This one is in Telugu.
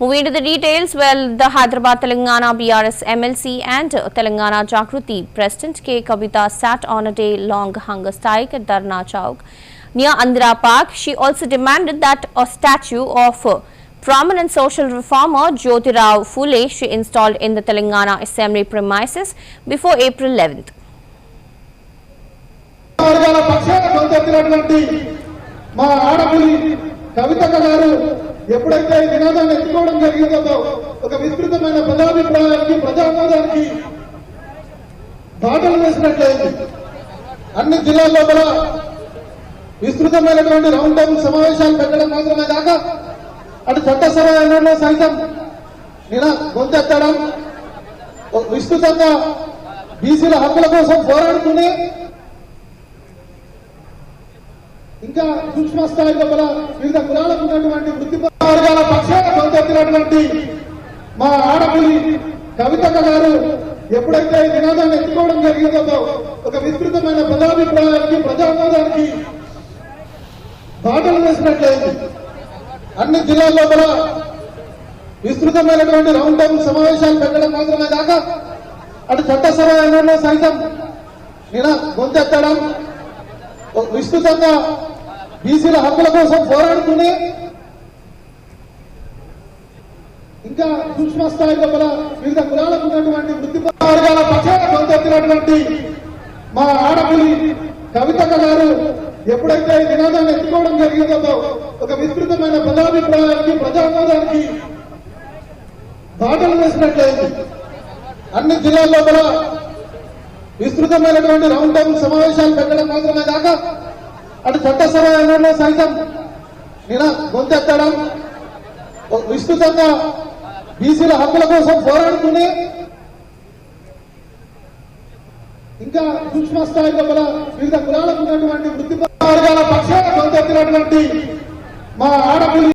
Moving to the details, the Hyderabad Telangana BRS MLC and Telangana Jagruti President K. Kavita sat on a day-long hunger strike at Dharna Chowk near Andhra Park. She also demanded that a statue of prominent social reformer Jyotirao Phule she installed in the Telangana Assembly premises before April 11th. ఎప్పుడైతే ఈ నినాదాన్ని ఎత్తుకోవడం జరిగిందో ఒక విస్తృతమైన ప్రజాభిప్రాయానికి ప్రజామోదానికి బాటలు వేసినట్లయింది. అన్ని జిల్లాల్లో కూడా విస్తృతమైనటువంటి రౌండ్ టేబుల్ సమావేశాలు పెట్టడం మాత్రమే కాక అటు చట్టసభ ఎన్నికల్లో సైతం గొంతెత్తడం, విస్తృతంగా బీసీల హక్కుల కోసం పోరాడుతూనే ఇంకా సూక్ష్మ స్థాయిలో కూడా వివిధ కులాలకు ఉన్నటువంటి వృత్తి వర్గాల పక్షాన గొంతెత్తినటువంటి మా ఆడపిల్లి కవితక్క గారు ఎప్పుడైతే ఈ నినాదాన్ని ఎత్తుకోవడం జరిగిందో ఒక విస్తృతమైన ప్రజాభిప్రాయానికి ప్రజామోదానికి బాటలు వేసినట్లయింది. అన్ని జిల్లాల్లో కూడా విస్తృతమైనటువంటి రౌండ్ టేబుల్ సమావేశాలు పెట్టడం మాత్రమే కాక అటు చట్టసభ ఎన్నికల్లో సైతం గొంతెత్తడం, విస్తృతంగా బీసీల హక్కుల కోసం పోరాడుతూనే ఇంకా సూక్ష్మ స్థాయిలో కూడా వివిధ కులాలకు ఉన్నటువంటి వృత్తి వర్గాల పక్షాన గొంతెత్తినటువంటి మా ఆడపిల్లి కవితక్క గారు ఎప్పుడైతే ఈ నినాదాన్ని ఎత్తుకోవడం జరిగిందో ఒక విస్తృతమైన ప్రజాభిప్రాయానికి ప్రజామోదానికి బాటలు వేసినట్లయింది. అన్ని జిల్లాల్లో కూడా విస్తృతమైనటువంటి రౌండ్ టేబుల్ సమావేశాలు పెట్టడం మాత్రమే కాక అటు చట్టసభ ఎన్నికల్లో సైతం గొంతెత్తడం, విస్తృతంగా బీసీల హక్కుల కోసం పోరాడుతూనే ఇంకా సూక్ష్మ స్థాయిలో కూడా వివిధ కులాలకు ఉన్నటువంటి వృత్తి వర్గాల పక్షాన గొంతెత్తినటువంటి మా ఆడపిల్లి